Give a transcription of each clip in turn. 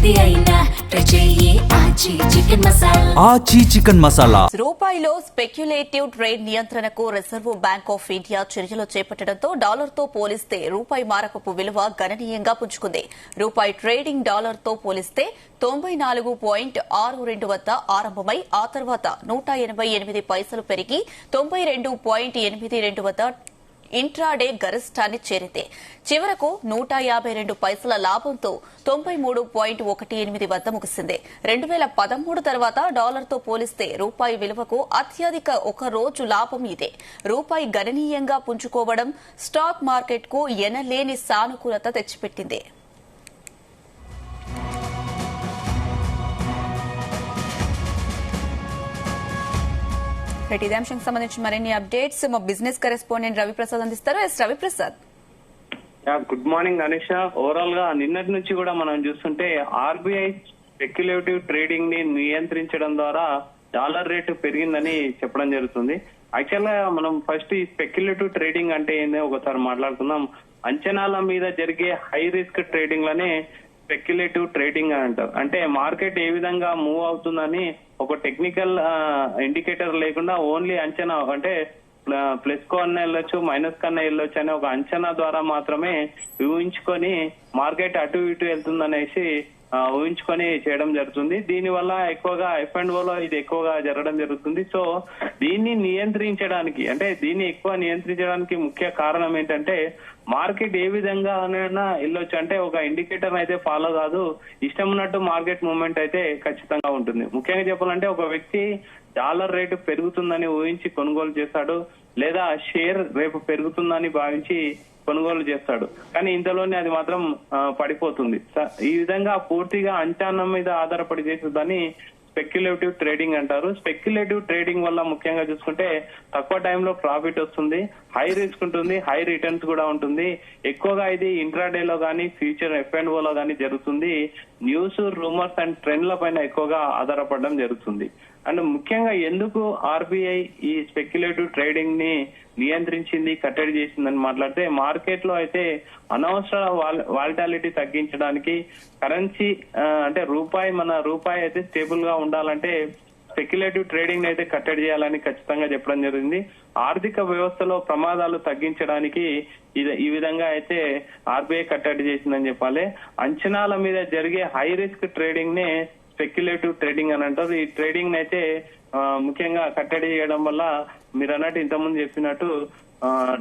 ఏది అయినా ఆచి చికెన్ మసాలా. రూపాయిలో స్పెక్యులేటివ్ ట్రేడ్ నియంత్రణకు రిజర్వ్ బ్యాంక్ ఆఫ్ ఇండియా చర్యలు చేపట్టడంతో డాలర్తో పోలిస్తే రూపాయి మారకపు విలువ గణనీయంగా పుంజుకుంది. రూపాయి ట్రేడింగ్ డాలర్తో పోలిస్తే 94.62 వద్ద ఆరంభమై ఆ తర్వాత 188 పైసలు పెరిగి 92.82 వద్ద ఇంట్రాడే గరిష్టాన్ని చేరింది. చివరకు 152 పైసల లాభంతో 93.18 వద్ద ముగిసింది. 2013 తర్వాత డాలర్తో పోలిస్తే రూపాయి విలువకు అత్యధిక ఒక రోజు లాభం ఇదే. రూపాయి గణనీయంగా పుంజుకోవడం స్టాక్ మార్కెట్కు ఎనలేని సానుకూలత తెచ్చిపెట్టింది. ఇదే అంశానికి సంబంధించి మరిన్ని అప్డేట్స్ మా బిజినెస్ కరెస్పాండెంట్ రవిప్రసాద్ అందిస్తారు. Ravi Prasad, good morning Aneesha. Overall గా నిన్నటి నుంచి కూడా మనం చూస్తుంటే ఆర్బీఐ స్పెక్యులేటివ్ ట్రేడింగ్ ని నియంత్రించడం ద్వారా డాలర్ రేటు పెరిగిందని చెప్పడం జరుగుతుంది. యాక్చువల్ గా మనం ఫస్ట్ ఈ స్పెక్యులేటివ్ ట్రేడింగ్ అంటే ఏందో ఒకసారి మాట్లాడుకుందాం. అంచనాల మీద జరిగే హై రిస్క్ ట్రేడింగ్ లనే స్పెక్యులేటివ్ ట్రేడింగ్ అని అంటారు. అంటే మార్కెట్ ఏ విధంగా మూవ్ అవుతుందని ఒక టెక్నికల్ ఇండికేటర్ లేకుండా ఓన్లీ అంచనా, అంటే ప్లస్ కన్నా వెళ్ళొచ్చు మైనస్ కన్నా వెళ్ళొచ్చు అనే ఒక అంచనా ద్వారా మాత్రమే ఊహించుకొని మార్కెట్ అటు ఇటు వెళ్తుందనేసి ఊహించుకొని చేయడం జరుగుతుంది. దీని వల్ల ఎక్కువగా F&Oలో ఇది ఎక్కువగా జరగడం జరుగుతుంది. సో దీన్ని నియంత్రించడానికి, అంటే దీన్ని ఎక్కువ నియంత్రించడానికి ముఖ్య కారణం ఏంటంటే మార్కెట్ ఏ విధంగా వెళ్ళొచ్చు, అంటే ఒక ఇండికేటర్ అయితే ఫాలో కాదు, ఇష్టం ఉన్నట్టు మార్కెట్ మూవ్మెంట్ అయితే ఖచ్చితంగా ఉంటుంది. ముఖ్యంగా చెప్పాలంటే ఒక వ్యక్తి డాలర్ రేటు పెరుగుతుందని ఊహించి కొనుగోలు చేస్తాడు, లేదా షేర్ రేపు పెరుగుతుందని భావించి కొనుగోలు చేస్తాడు. కానీ ఇంతలోనే అది మాత్రం పడిపోతుంది. ఈ విధంగా పూర్తిగా అంచనా మీద ఆధారపడి చేసేదాన్ని స్పెక్యులేటివ్ ట్రేడింగ్ అంటారు. స్పెక్యులేటివ్ ట్రేడింగ్ వల్ల ముఖ్యంగా చూసుకుంటే తక్కువ టైంలో ప్రాఫిట్ వస్తుంది, హై రిస్క్ ఉంటుంది, హై రిటర్న్స్ కూడా ఉంటుంది. ఎక్కువగా ఇది ఇంట్రాడేలో కానీ ఫ్యూచర్ F&Oలో కానీ జరుగుతుంది. న్యూస్, రూమర్స్ అండ్ ట్రెండ్ల పైన ఎక్కువగా ఆధారపడడం జరుగుతుంది. అండ్ ముఖ్యంగా ఎందుకు ఆర్బీఐ ఈ స్పెక్యులేటివ్ ట్రేడింగ్ ని నియంత్రించింది, కట్టడి చేసిందని మాట్లాడితే మార్కెట్ లో అయితే అనవసర వాలిటాలిటీ తగ్గించడానికి, కరెన్సీ అంటే మన రూపాయి అయితే స్టేబుల్ గా ఉండాలంటే స్పెక్యులేటివ్ ట్రేడింగ్ అయితే కట్టడి చేయాలని ఖచ్చితంగా చెప్పడం జరిగింది. ఆర్థిక వ్యవస్థలో ప్రమాదాలు తగ్గించడానికి ఈ విధంగా అయితే ఆర్బీఐ కట్టడి చేసిందని చెప్పాలి. అంచనాల మీద జరిగే హై రిస్క్ ట్రేడింగ్ నే స్పెక్యులేటివ్ ట్రేడింగ్ అని అంటారు. ఈ ట్రేడింగ్ అయితే ముఖ్యంగా కట్టడి చేయడం వల్ల మీరు అన్నట్టు ఇంతకుముందు చెప్పినట్టు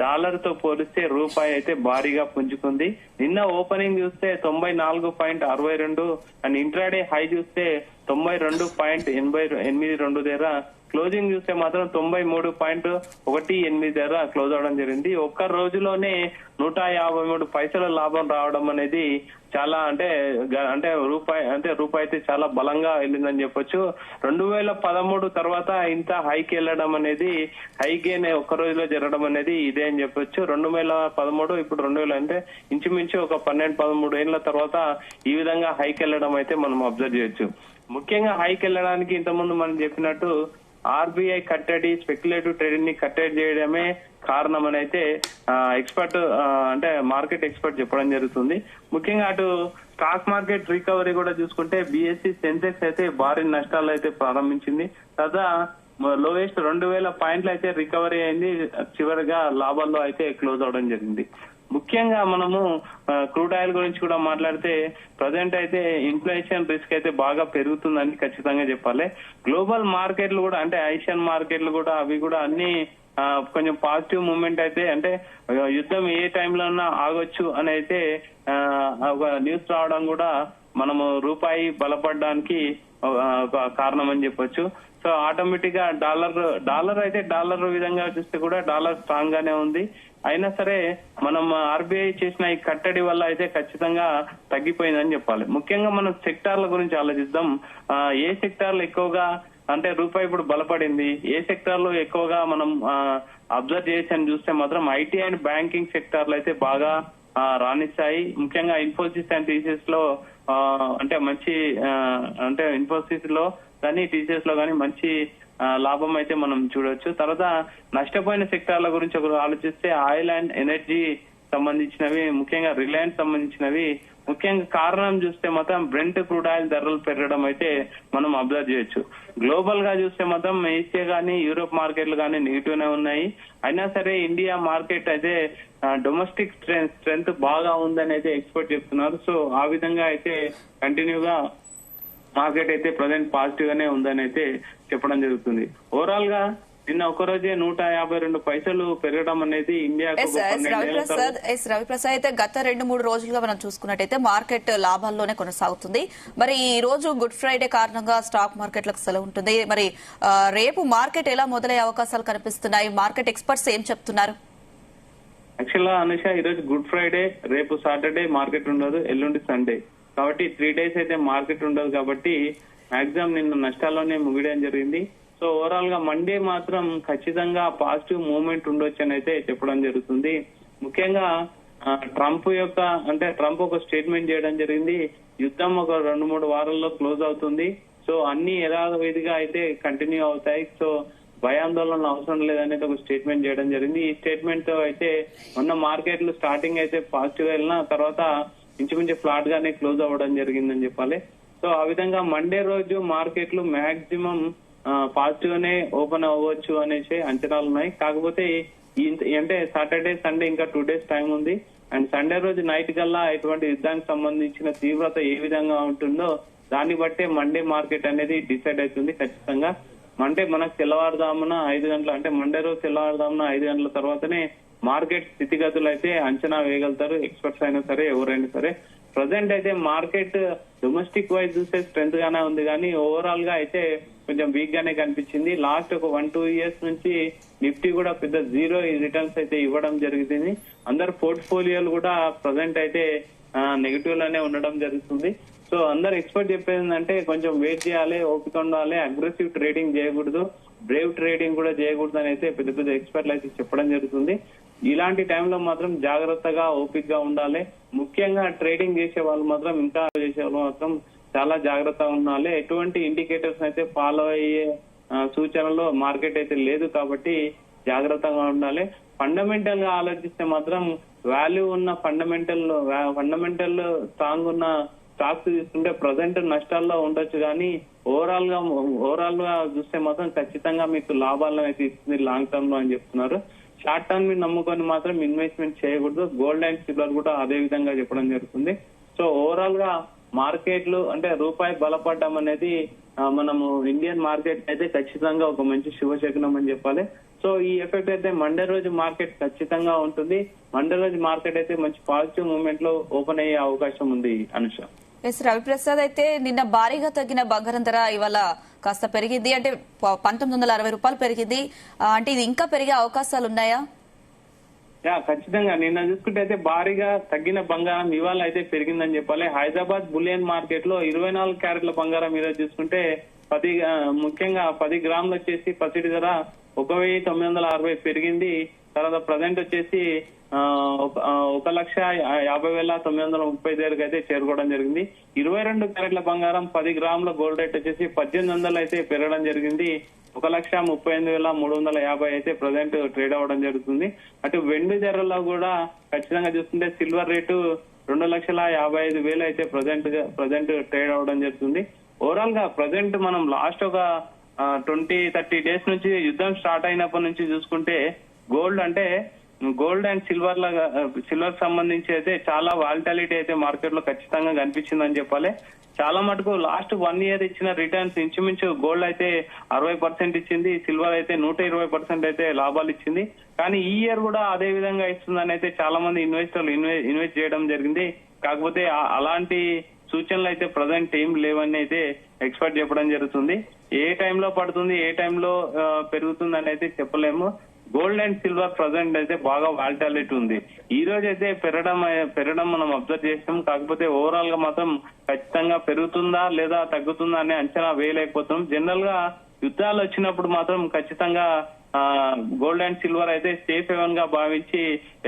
డాలర్ తో పోలిస్తే రూపాయి అయితే భారీగా పుంజుకుంది. నిన్న ఓపెనింగ్ చూస్తే 94.62 అండ్ ఇంట్రాడే హై చూస్తే 92.82 దగ్గర, క్లోజింగ్ చూస్తే మాత్రం 93.18 దగ్గర క్లోజ్ అవడం జరిగింది. ఒక్క రోజులోనే 153 పైసల లాభం రావడం అనేది చాలా అంటే రూపాయి అయితే చాలా బలంగా వెళ్ళిందని చెప్పొచ్చు. 2013 తర్వాత ఇంత హైకి వెళ్ళడం అనేది, హైగేన్ ఒక్క రోజులో జరగడం అనేది ఇదే అని చెప్పొచ్చు. 2013 ఇప్పుడు 2000 అంటే ఇంచుమించు ఒక 12-13 ఏళ్ల తర్వాత ఈ విధంగా హైకి వెళ్ళడం అయితే మనం అబ్జర్వ్ చేయొచ్చు. ముఖ్యంగా హైకి వెళ్ళడానికి ఇంతకుముందు మనం చెప్పినట్టు ఆర్బీఐ కట్టడి, స్పెక్యులేటివ్ ట్రేడింగ్ ని కట్టడి చేయడమే కారణం అని అయితే ఎక్స్పర్ట్ అంటే మార్కెట్ ఎక్స్పర్ట్ చెప్పడం జరుగుతుంది. ముఖ్యంగా అటు స్టాక్ మార్కెట్ రికవరీ కూడా చూసుకుంటే BSE సెన్సెక్స్ అయితే భారీ నష్టాలు అయితే ప్రారంభించింది. తర్వాత లోయెస్ట్ 2000 పాయింట్లు అయితే రికవరీ అయింది, చివరిగా లాభాల్లో అయితే క్లోజ్ అవడం జరిగింది. ముఖ్యంగా మనము క్రూడ్ ఆయిల్ గురించి కూడా మాట్లాడితే ప్రజెంట్ అయితే ఇన్ఫ్లేషన్ రిస్క్ అయితే బాగా పెరుగుతుందని ఖచ్చితంగా చెప్పాలి. గ్లోబల్ మార్కెట్లు కూడా, అంటే ఏషియన్ మార్కెట్లు కూడా, అవి కూడా అన్ని కొంచెం పాజిటివ్ మూవ్మెంట్ అయితే, అంటే యుద్ధం ఏ టైంలోనా ఆగొచ్చు అని అయితే ఒక న్యూస్ రావడం కూడా మనము రూపాయి బలపడడానికి ఒక కారణం అని చెప్పొచ్చు. సో ఆటోమేటిక్ గా డాలర్ విధంగా చూస్తే కూడా డాలర్ స్ట్రాంగ్ గానే ఉంది. అయినా సరే మనం ఆర్బీఐ చేసిన ఈ కట్టడి వల్ల అయితే ఖచ్చితంగా తగ్గిపోయిందని చెప్పాలి. ముఖ్యంగా మనం సెక్టార్ల గురించి ఆలోచిద్దాం. ఏ సెక్టార్లు ఎక్కువగా, అంటే రూపాయి ఇప్పుడు బలపడింది, ఏ సెక్టార్ లో ఎక్కువగా మనం అబ్జర్వ్ చేసి అని చూస్తే మాత్రం ఐటీ అండ్ బ్యాంకింగ్ సెక్టార్లు అయితే బాగా రాణిస్తాయి. ముఖ్యంగా ఇన్ఫోసిస్ అండ్ టీసీఎస్ లో అంటే మంచి, అంటే ఇన్ఫోసిస్ లో కానీ టీసీఎస్ లో కానీ మంచి లాభం అయితే మనం చూడొచ్చు. తర్వాత నష్టపోయిన సెక్టార్ల గురించి ఒకరు ఆలోచిస్తే ఆయిల్ అండ్ ఎనర్జీ సంబంధించినవి, ముఖ్యంగా రిలయన్స్ సంబంధించినవి ముఖ్యంగా కారణం చూస్తే మాత్రం బ్రెంట్ క్రూడ్ ఆయిల్ ధరలు పెరగడం అయితే మనం అబ్జర్వ్ చేయొచ్చు. గ్లోబల్ గా చూస్తే మాత్రం ఏషియా గానీ యూరోప్ మార్కెట్లు కానీ నెగిటివ్ నే ఉన్నాయి. అయినా సరే ఇండియా మార్కెట్ అయితే డొమెస్టిక్ స్ట్రెంత్ బాగా ఉందని అయితే ఎక్స్పర్ట్ చెప్తున్నారు. సో ఆ విధంగా అయితే కంటిన్యూగా మార్కెట్ అయితే ప్రజెంట్ పాజిటివ్ గానే ఉందని అయితే చెప్పడం జరుగుతుంది. ఓవరాల్ గా నిన్న ఒకరోజే 152 పైసలు పెరగడం అనేది ఇండియాకు రవిప్రసాద్ అయితే గత 2-3 రోజులుగా మనం చూసుకున్నట్టయితే మార్కెట్ లాభాల్లోనే కొనసాగుతుంది. మరి ఈ రోజు గుడ్ ఫ్రైడే కారణంగా స్టాక్ మార్కెట్లకు సెలవు ఉంటుంది. మరి రేపు మార్కెట్ ఎలా మొదలయ్యే అవకాశాలు కనిపిస్తున్నాయి? మార్కెట్ ఎక్స్పర్ట్స్ ఏం చెప్తున్నారు? యాక్చువల్ గా అనుష, ఈ రోజు గుడ్ ఫ్రైడే, రేపు సాటర్డే మార్కెట్ ఉండదు, ఎల్లుండి సండే, కాబట్టి 3 days అయితే మార్కెట్ ఉండదు. కాబట్టి మాక్సిమం నిన్న నష్టాల్లోనే ముగియడం జరిగింది. సో ఓవరాల్ గా మండే మాత్రం ఖచ్చితంగా పాజిటివ్ మూవ్మెంట్ ఉండొచ్చు అని అయితే చెప్పడం జరుగుతుంది. ముఖ్యంగా ట్రంప్ ఒక స్టేట్మెంట్ చేయడం జరిగింది, యుద్ధం ఒక 2-3 వారాల్లో క్లోజ్ అవుతుంది. సో అన్ని యథావిధిగా అయితే కంటిన్యూ అవుతాయి. సో భయాందోళన అవసరం లేదనేది ఒక స్టేట్మెంట్ చేయడం జరిగింది. ఈ స్టేట్మెంట్ తో అయితే మొన్న మార్కెట్లు స్టార్టింగ్ అయితే పాజిటివ్ వెళ్ళిన తర్వాత ఇంచుమించు ఫ్లాట్ గానే క్లోజ్ అవ్వడం జరిగిందని చెప్పాలి. సో ఆ విధంగా మండే రోజు మార్కెట్లు మాక్సిమం పాజిటివ్ గానే ఓపెన్ అవ్వచ్చు అనేసి అంచనాలు ఉన్నాయి. కాకపోతే అంటే సాటర్డే సండే ఇంకా 2 days టైం ఉంది. అండ్ సండే రోజు నైట్ కల్లా ఇటువంటి యుద్ధానికి సంబంధించిన తీవ్రత ఏ విధంగా ఉంటుందో దాన్ని బట్టే మండే మార్కెట్ అనేది డిసైడ్ అవుతుంది. ఖచ్చితంగా మండే మనకు తెల్లవారుదామున 5 గంటల అంటే మండే రోజు తెల్లవారుదామున 5 గంటల తర్వాతనే మార్కెట్ స్థితిగతులు అయితే అంచనా వేయగలుగుతారు ఎక్స్పర్ట్స్ అయినా సరే, ఎవరైనా సరే. ప్రజెంట్ అయితే మార్కెట్ డొమెస్టిక్ వైజ్ చూస్తే స్ట్రెంత్ గానే ఉంది, కానీ ఓవరాల్ గా అయితే కొంచెం వీక్ గానే కనిపించింది. లాస్ట్ ఒక 1-2 years నుంచి నిఫ్టీ కూడా పెద్ద జీరో రిటర్న్స్ అయితే ఇవ్వడం జరిగింది. అందరు పోర్ట్ఫోలియోలు కూడా ప్రజెంట్ అయితే నెగిటివ్ లోనే ఉండడం జరుగుతుంది. సో అందరు ఎక్స్పర్ట్ చెప్పేది ఏంటంటే కొంచెం వెయిట్ చేయాలి, ఓపిక ఉండాలి, అగ్రెసివ్ ట్రేడింగ్ చేయకూడదు, బ్రేవ్ ట్రేడింగ్ కూడా చేయకూడదు అని అయితే పెద్ద పెద్ద ఎక్స్పర్ట్లు అయితే చెప్పడం జరుగుతుంది. ఇలాంటి టైంలో మాత్రం జాగ్రత్తగా ఓపిక గా ఉండాలి. ముఖ్యంగా ట్రేడింగ్ చేసే వాళ్ళు మాత్రం చాలా జాగ్రత్తగా ఉండాలి. ఎటువంటి ఇండికేటర్స్ అయితే ఫాలో అయ్యే సూచనలో మార్కెట్ అయితే లేదు, కాబట్టి జాగ్రత్తగా ఉండాలి. ఫండమెంటల్ గా ఆలోచిస్తే మాత్రం వాల్యూ ఉన్న ఫండమెంటల్ స్ట్రాంగ్ ఉన్న స్టాక్స్ తీసుకుంటే ప్రజెంట్ నష్టాల్లో ఉండొచ్చు, కానీ ఓవరాల్ గా చూస్తే మాత్రం ఖచ్చితంగా మీకు లాభాలను అయితే ఇస్తుంది లాంగ్ టర్మ్ లో అని చెప్తున్నారు. షార్ట్ టర్మ్ మీద నమ్ముకొని మాత్రం ఇన్వెస్ట్మెంట్ చేయకూడదు. గోల్డ్ అండ్ సిల్వర్ కూడా అదే విధంగా చెప్పడం జరుగుతుంది. సో ఓవరాల్ గా మార్కెట్లు అంటే రూపాయి బలపడడం అనేది మనము ఇండియన్ మార్కెట్ అయితే ఖచ్చితంగా ఒక మంచి శుభశకునం అని చెప్పాలి. సో ఈ ఎఫెక్ట్ అయితే మండే రోజు మార్కెట్ ఖచ్చితంగా ఉంటుంది. మండే రోజు మార్కెట్ అయితే మంచి పాజిటివ్ మూవ్మెంట్ లో ఓపెన్ అయ్యే అవకాశం ఉంది అనుష. రవిప్రసాద్, అయితే నిన్న భారీగా తగ్గిన బంగారం ధర ఇవాళ కాస్త పెరిగింది, అంటే 1960 రూపాయలు పెరిగింది. అంటే ఇది ఇంకా పెరిగే అవకాశాలు ఉన్నాయా? ఖచ్చితంగా నిన్న చూసుకుంటే అయితే భారీగా తగ్గిన బంగారం ఇవాళ అయితే పెరిగిందని చెప్పాలి. హైదరాబాద్ బులియన్ మార్కెట్ లో 24 క్యారెట్ల బంగారం మీద చూసుకుంటే ముఖ్యంగా 10 గ్రాములు వచ్చేసి పసిడి ధర 1960 పెరిగింది. తర్వాత ప్రజెంట్ వచ్చేసి 1,50,930 దగ్గరకు అయితే చేరుకోవడం జరిగింది. 22 క్యారెట్ల బంగారం 10 గ్రాముల గోల్డ్ రేట్ వచ్చేసి 1800 అయితే పెరగడం జరిగింది. 1,38,350 అయితే ప్రజెంట్ ట్రేడ్ అవ్వడం జరుగుతుంది. అటు వెండి ధరలో కూడా ఖచ్చితంగా చూస్తుంటే సిల్వర్ రేటు 2,55,000 అయితే ప్రజెంట్ ట్రేడ్ అవ్వడం జరుగుతుంది. ఓవరాల్ గా ప్రజెంట్ మనం లాస్ట్ ఒక 20-30 days నుంచి యుద్ధం స్టార్ట్ అయినప్పటి నుంచి చూసుకుంటే గోల్డ్ అండ్ సిల్వర్ సంబంధించి అయితే చాలా వాలిటాలిటీ అయితే మార్కెట్ లో ఖచ్చితంగా కనిపించిందని చెప్పాలి. చాలా మటుకు లాస్ట్ 1 year ఇచ్చిన రిటర్న్స్ ఇంచుమించు గోల్డ్ అయితే 60% ఇచ్చింది, సిల్వర్ అయితే 120% అయితే లాభాలు ఇచ్చింది. కానీ ఈ ఇయర్ కూడా అదే విధంగా ఇస్తుందని అయితే చాలా మంది ఇన్వెస్టర్లు ఇన్వెస్ట్ చేయడం జరిగింది. కాకపోతే అలాంటి సూచనలు అయితే ప్రజెంట్ ఏం లేవని అయితే ఎక్స్పర్ట్ చెప్పడం జరుగుతుంది. ఏ టైంలో పడుతుంది, ఏ టైంలో పెరుగుతుంది అని అయితే చెప్పలేము. గోల్డ్ అండ్ సిల్వర్ ప్రజెంట్ అయితే బాగా వాలిటాలిటీ ఉంది. ఈ రోజు అయితే పెరగడం మనం అబ్జర్వ్ చేస్తాం. కాకపోతే ఓవరాల్ గా మాత్రం ఖచ్చితంగా పెరుగుతుందా లేదా తగ్గుతుందా అనే అంచనా వేయలేకపోతున్నాం. జనరల్ గా యుద్ధాలు వచ్చినప్పుడు మాత్రం ఖచ్చితంగా గోల్డ్ అండ్ సిల్వర్ అయితే సేఫ్ హెవెన్ గా భావించి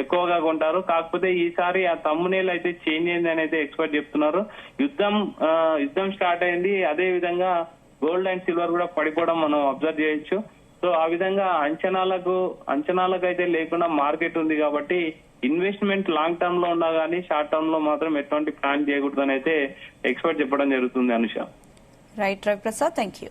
ఎక్కువగా కొంటారు. కాకపోతే ఈసారి ఆ తమ్మునేల్ అయితే చేంజ్ అయింది అని అయితే ఎక్స్పర్ట్ చెప్తున్నారు. యుద్ధం స్టార్ట్ అయింది, అదే విధంగా గోల్డ్ అండ్ సిల్వర్ కూడా పడిపోవడం మనం అబ్జర్వ్ చేయొచ్చు. సో ఆ విధంగా అంచనాలకు అయితే లేకుండా మార్కెట్ ఉంది కాబట్టి ఇన్వెస్ట్మెంట్ లాంగ్ టర్మ్ లో ఉన్నా కానీ షార్ట్ టర్మ్ లో మాత్రం ఎటువంటి ప్లాన్ చేయకూడదని అయితే ఎక్స్పర్ట్ చెప్పడం జరుగుతుంది Anusha. Right Ravi Prasad, thank you.